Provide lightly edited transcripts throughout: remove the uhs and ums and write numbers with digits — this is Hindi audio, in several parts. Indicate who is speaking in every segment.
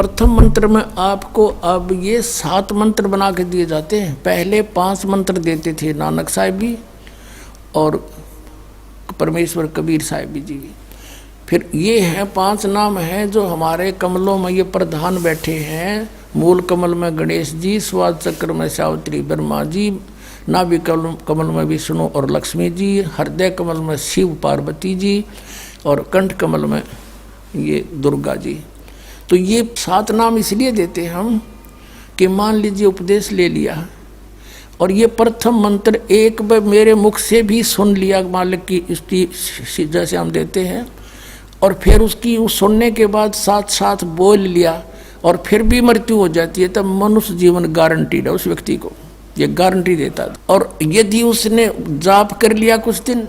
Speaker 1: प्रथम मंत्र में आपको अब ये 7 मंत्र बना के दिए जाते हैं। पहले 5 मंत्र देते थे नानक साहिब भी और परमेश्वर कबीर साहिब जी भी। फिर ये हैं 5 नाम हैं जो हमारे कमलों में ये प्रधान बैठे हैं। मूल कमल में गणेश जी, स्वाद चक्र में सावित्री ब्रह्मा जी, नाभि कमल में विष्णु और लक्ष्मी जी, हृदय कमल में शिव पार्वती जी और कंठ कमल में ये दुर्गा जी। तो ये 7 नाम इसलिए देते हम कि मान लीजिए उपदेश ले लिया और ये प्रथम मंत्र एक बार मेरे मुख से भी सुन लिया मालिक की इसकी जैसे हम देते हैं, और फिर उसकी उस सुनने के बाद साथ साथ बोल लिया और फिर भी मृत्यु हो जाती है, तब मनुष्य जीवन गारंटीड है उस व्यक्ति को, ये गारंटी देता है। और यदि उसने जाप कर लिया कुछ दिन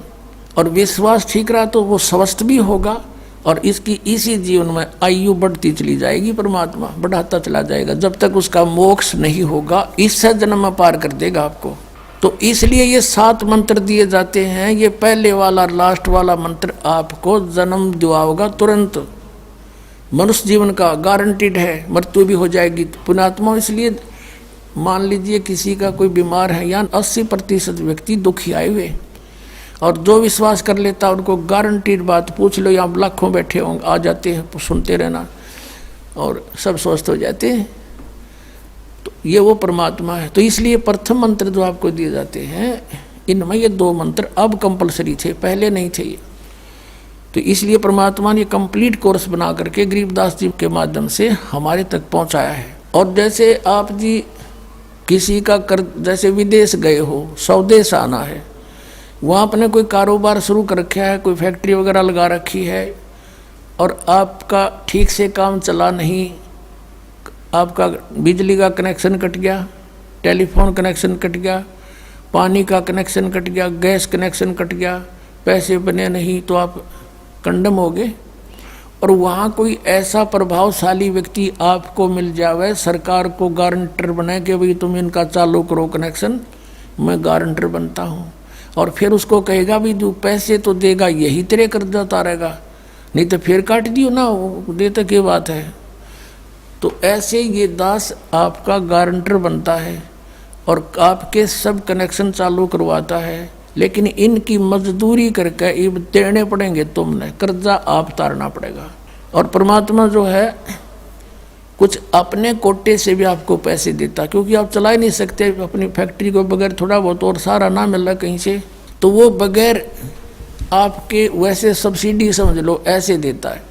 Speaker 1: और विश्वास ठीक रहा तो वो स्वस्थ भी होगा और इसकी इसी जीवन में आयु बढ़ती चली जाएगी, परमात्मा बढ़ाता चला जाएगा जब तक उसका मोक्ष नहीं होगा, इससे जन्म में पार कर देगा आपको। तो इसलिए ये 7 मंत्र दिए जाते हैं। ये पहले वाला लास्ट वाला मंत्र आपको जन्म दिलाओगा तुरंत, मनुष्य जीवन का गारंटीड है, मृत्यु भी हो जाएगी पुण्यात्मा। इसलिए मान लीजिए किसी का कोई बीमार है, या 80% व्यक्ति दुखी आए हुए, और जो विश्वास कर लेता है उनको गारंटीड बात पूछ लो, यहाँ लाखों बैठे होंगे आ जाते हैं, सुनते रहना और सब स्वस्थ हो जाते हैं। तो ये वो परमात्मा है। तो इसलिए प्रथम मंत्र जो आपको दिए जाते हैं इनमें ये 2 मंत्र अब कंपलसरी थे, पहले नहीं थे ये। तो इसलिए परमात्मा ने कंप्लीट कोर्स बना करके गरीबदास जी के माध्यम से हमारे तक पहुंचाया है। और जैसे आप जी किसी का जैसे विदेश गए हो, स्वदेश आना है, वहाँ आपने कोई कारोबार शुरू कर रखा है, कोई फैक्ट्री वगैरह लगा रखी है और आपका ठीक से काम चला नहीं, आपका बिजली का कनेक्शन कट गया, टेलीफोन कनेक्शन कट गया, पानी का कनेक्शन कट गया, गैस कनेक्शन कट गया, पैसे बने नहीं तो आप कंडम हो गए। और वहाँ कोई ऐसा प्रभावशाली व्यक्ति आपको मिल जावे, सरकार को गारंटर बने कि भाई तुम इनका चालू करो कनेक्शन, मैं गारंटर बनता हूँ, और फिर उसको कहेगा भी जो पैसे तो देगा यही तेरे कर्जा उतारेगा, नहीं तो फिर काट दियो ना, वो देता क्या बात है। तो ऐसे ये दास आपका गारंटर बनता है और आपके सब कनेक्शन चालू करवाता है, लेकिन इनकी मजदूरी करके ये देने पड़ेंगे, तुमने कर्जा आप उतारना पड़ेगा। और परमात्मा जो है कुछ अपने कोटे से भी आपको पैसे देता, क्योंकि आप चला ही नहीं सकते अपनी फैक्ट्री को बगैर थोड़ा बहुत और सारा ना मिल रहा कहीं से, तो वो बगैर आपके वैसे सब्सिडी समझ लो ऐसे देता है।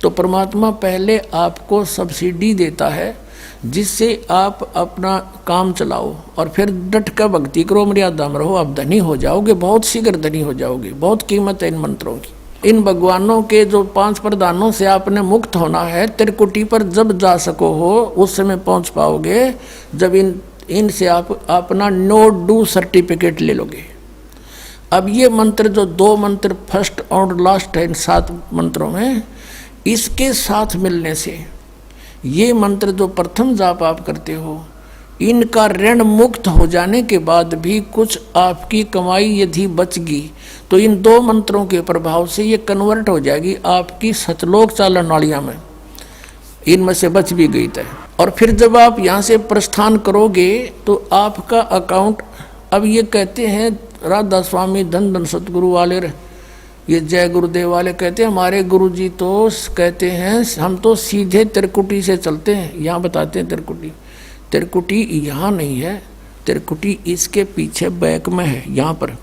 Speaker 1: तो परमात्मा पहले आपको सब्सिडी देता है जिससे आप अपना काम चलाओ और फिर डट कर भक्ति करो, मर्यादा में रहो, आप धनी हो जाओगे, बहुत शीघ्र धनी हो जाओगे। बहुत कीमत है इन मंत्रों की। इन भगवानों के जो 5 प्रधानों से आपने मुक्त होना है, त्रिकुटी पर जब जा सको हो उस समय पहुंच पाओगे जब इनसे आप अपना नो डू सर्टिफिकेट ले लोगे। अब ये मंत्र जो 2 मंत्र फर्स्ट और लास्ट है इन 7 मंत्रों में, इसके साथ मिलने से ये मंत्र जो प्रथम जाप आप करते हो, इनका ऋण मुक्त हो जाने के बाद भी कुछ आपकी कमाई यदि बचगी तो इन 2 मंत्रों के प्रभाव से ये कन्वर्ट हो जाएगी आपकी सतलोक चालन नालियाँ में, इनमें से बच भी गई तय। और फिर जब आप यहाँ से प्रस्थान करोगे तो आपका अकाउंट, अब ये कहते हैं राधा स्वामी धन धन सतगुरु वाले, ये जय गुरुदेव वाले कहते हैं, हमारे गुरुजी तो कहते हैं हम तो सीधे त्रिकुटी से चलते हैं। यहाँ बताते हैं त्रिकुटी यहाँ नहीं है, त्रिकुटी इसके पीछे बैक में है, यहाँ पर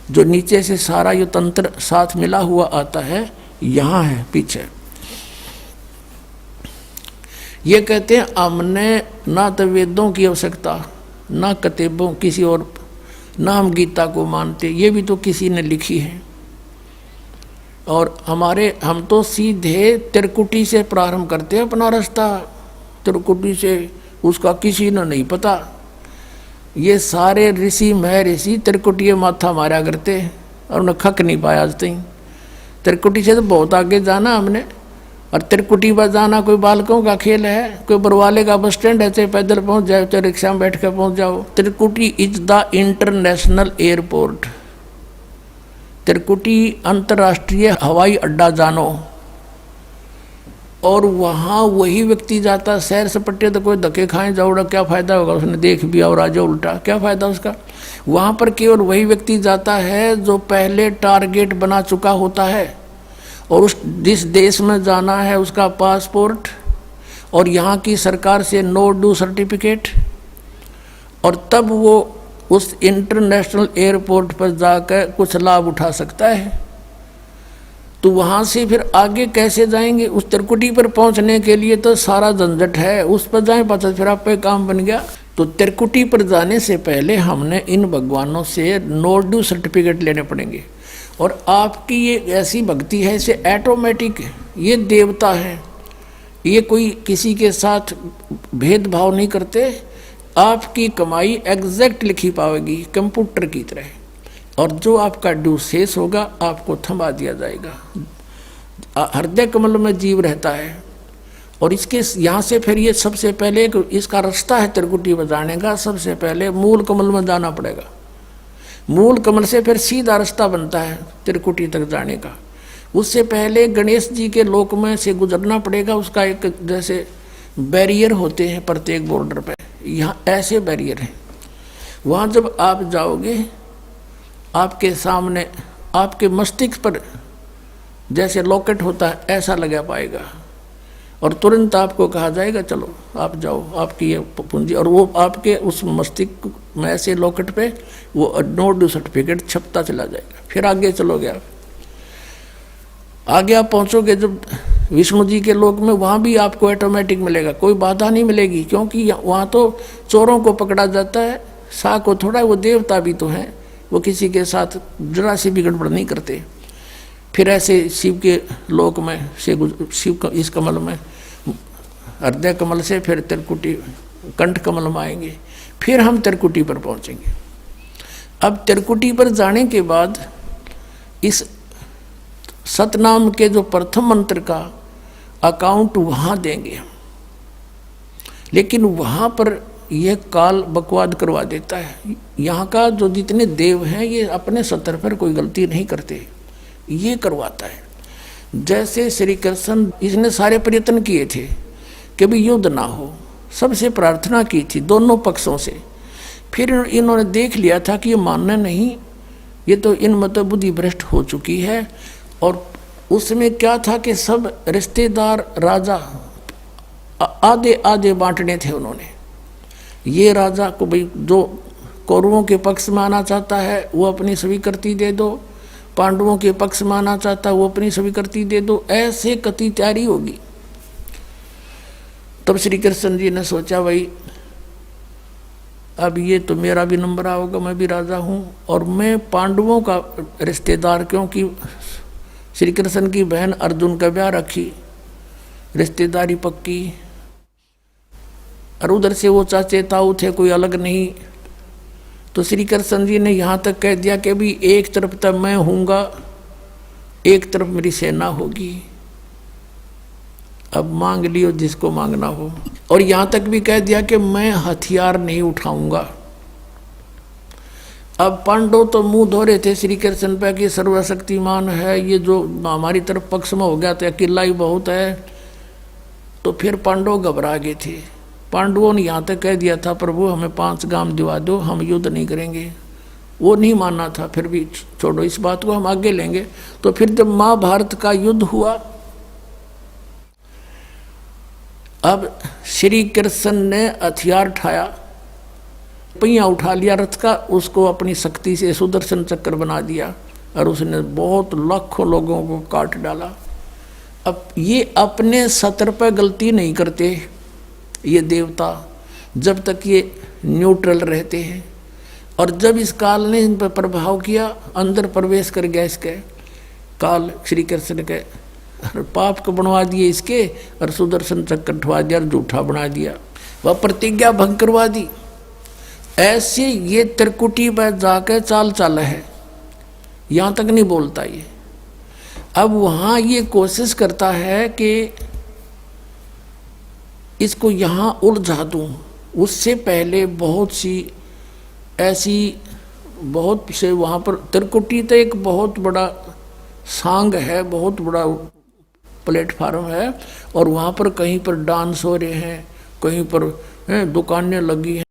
Speaker 1: जो नीचे से सारा ये तंत्र साथ मिला हुआ आता है, यहाँ है पीछे। ये कहते हैं हमने ना तो वेदों की आवश्यकता, ना किताबों किसी और, ना हम गीता को मानते, ये भी तो किसी ने लिखी है। और हम तो सीधे त्रिकुटी से प्रारंभ करते हैं अपना रास्ता, त्रिकुटी से, उसका किसी ने नहीं पता। ये सारे ऋषि महर्षि त्रिकुटी माथा मारा करते और उन्हें खक नहीं पाया आज तक। त्रिकुटी से तो बहुत आगे जाना हमने, और त्रिकुटी पर जाना कोई बालकों का खेल है, कोई बरवाले का बस स्टैंड है, चाहे पैदल पहुंच जाओ चाहे रिक्शा में बैठ कर पहुंच जाओ। त्रिकुटी इज द इंटरनेशनल एयरपोर्ट, त्रिकुटी अंतर्राष्ट्रीय हवाई अड्डा जानो। और वहाँ वही व्यक्ति जाता सैर सपट्टे, तो कोई धक्के खाए जाओड़ा, क्या फ़ायदा होगा, उसने देख भी और आ जाओ उल्टा, क्या फ़ायदा उसका। वहाँ पर केवल वही व्यक्ति जाता है जो पहले टारगेट बना चुका होता है, और उस जिस देश में जाना है उसका पासपोर्ट और यहाँ की सरकार से नो ड्यू सर्टिफिकेट, और तब वो उस इंटरनेशनल एयरपोर्ट पर जाकर कुछ लाभ उठा सकता है। तो वहाँ से फिर आगे कैसे जाएंगे? उस त्रिकुटी पर पहुँचने के लिए तो सारा झंझट है, उस पर जाएं पाचा फिर आप पे काम बन गया। तो त्रिकुटी पर जाने से पहले हमने इन भगवानों से नो ड्यू सर्टिफिकेट लेने पड़ेंगे। और आपकी ये ऐसी भक्ति है, इसे ऑटोमेटिक, ये देवता है, ये कोई किसी के साथ भेदभाव नहीं करते। आपकी कमाई एग्जैक्ट लिखी पाएगी कंप्यूटर की तरह, और जो आपका ड्यू शेष होगा आपको थमा दिया जाएगा। हृदय कमल में जीव रहता है, और इसके यहाँ से फिर ये सबसे पहले इसका रास्ता है त्रिकुटी बजाने का। सबसे पहले मूल कमल में जाना पड़ेगा, मूल कमल से फिर सीधा रास्ता बनता है त्रिकुटी तक जाने का। उससे पहले गणेश जी के लोक में से गुजरना पड़ेगा। उसका एक जैसे बैरियर होते हैं प्रत्येक बॉर्डर पे, यहाँ ऐसे बैरियर हैं। वहाँ जब आप जाओगे आपके सामने आपके मस्तिष्क पर जैसे लॉकेट होता है ऐसा लगा पाएगा, और तुरंत आपको कहा जाएगा चलो आप जाओ, आपकी ये पूंजी, और वो आपके उस मस्तिष्क में ऐसे लॉकेट पे वो नो ड्यू सर्टिफिकेट छपता चला जाएगा। फिर आगे चलोगे आप, आगे आप पहुँचोगे जब विष्णु जी के लोक में, वहाँ भी आपको ऑटोमेटिक मिलेगा, कोई बाधा नहीं मिलेगी, क्योंकि वहाँ तो चोरों को पकड़ा जाता है, सा को थोड़ा, वो देवता भी तो हैं, वो किसी के साथ जरा सी भी गड़बड़ नहीं करते। फिर ऐसे शिव के लोक में से शिव का इस कमल में हृदय कमल से फिर त्रिकुटी कंठ कमल में आएंगे, फिर हम त्रिकुटी पर पहुँचेंगे। अब त्रिकुटी पर जाने के बाद इस सतनाम के जो प्रथम मंत्र का अकाउंट वहाँ देंगे, लेकिन वहाँ पर यह काल बकवाद करवा देता है। यहाँ का जो जितने देव हैं ये अपने सतर पर कोई गलती नहीं करते, ये करवाता है। जैसे श्री कृष्ण, इसने सारे प्रयत्न किए थे कि भी युद्ध ना हो, सबसे प्रार्थना की थी दोनों पक्षों से। फिर इन्होंने देख लिया था कि ये मानना नहीं, ये तो इन मतलब बुद्धि भ्रष्ट हो चुकी है। और उसमें क्या था कि सब रिश्तेदार राजा आधे आधे बांटने थे उन्होंने। ये राजा को भाई जो कौरवों के पक्ष में आना चाहता है वो अपनी स्वीकृति दे दो, पांडवों के पक्ष में आना चाहता है वो अपनी स्वीकृति दे दो, ऐसे कति तैयारी होगी। तब श्री कृष्ण जी ने सोचा भाई अब ये तो मेरा भी नंबर आओगा, मैं भी राजा हूँ, और मैं पांडवों का रिश्तेदार, क्योंकि श्री कृष्ण की बहन अर्जुन का ब्याह रखी, रिश्तेदारी पक्की, और उधर से वो चाचे ताऊ थे, कोई अलग नहीं। तो श्री कृष्ण जी ने यहाँ तक कह दिया कि भी एक तरफ तक मैं हूँगा, एक तरफ मेरी सेना होगी, अब मांग लियो जिसको मांगना हो। और यहाँ तक भी कह दिया कि मैं हथियार नहीं उठाऊंगा। अब पांडव तो मुंह धो रहे थे श्री कृष्ण पे कि सर्वशक्तिमान है, ये जो हमारी तरफ पक्ष में हो गया तो अकेला ही बहुत है। तो फिर पांडव घबरा गए थे। पांडवों ने यहाँ तक कह दिया था प्रभु हमें 5 गांव दिवा दो, हम युद्ध नहीं करेंगे। वो नहीं मानना था, फिर भी छोड़ो इस बात को, हम आगे लेंगे। तो फिर जब महाभारत का युद्ध हुआ, अब श्री कृष्ण ने हथियार उठाया, पहिया उठा लिया रथ का, उसको अपनी शक्ति से सुदर्शन चक्र बना दिया, और उसने बहुत लाखों लोगों को काट डाला। अब ये अपने सतर पर गलती नहीं करते ये देवता, जब तक ये न्यूट्रल रहते हैं। और जब इस काल ने इन पर प्रभाव किया, अंदर प्रवेश कर गया इसके काल, श्री कृष्ण के पाप को बनवा दिए इसके, और सुदर्शन चक्र उठवा दिया और झूठा बना दिया, वह प्रतिज्ञा भंग करवा दी। ऐसे ये त्रिकुटी पर जाकर चाल चाला है, यहाँ तक नहीं बोलता ये। अब वहाँ ये कोशिश करता है कि इसको यहाँ उलझा दूँ। उससे पहले बहुत सी ऐसी बहुत से वहाँ पर त्रिकुटी तो एक बहुत बड़ा सांग है, बहुत बड़ा प्लेटफार्म है और वहाँ पर कहीं पर डांस हो रहे हैं, कहीं पर दुकानें लगी हैं।